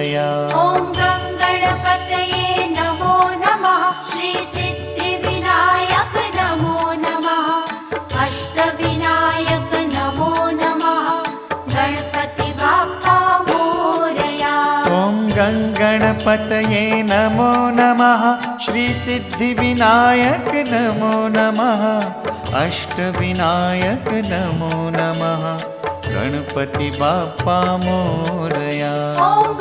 मोरया। ॐ गणपतये नमो नमः। श्री सिद्धिविनायक नमो नमः। अष्टविनायक नमो नमः। गणपति बाप्पा मोरया। ॐ गणपतये नमो नमः। श्री सिद्धिविनायक नमो नमः। अष्टविनायक नमो नमः। गणपति बाप्पा मोरया। ॐ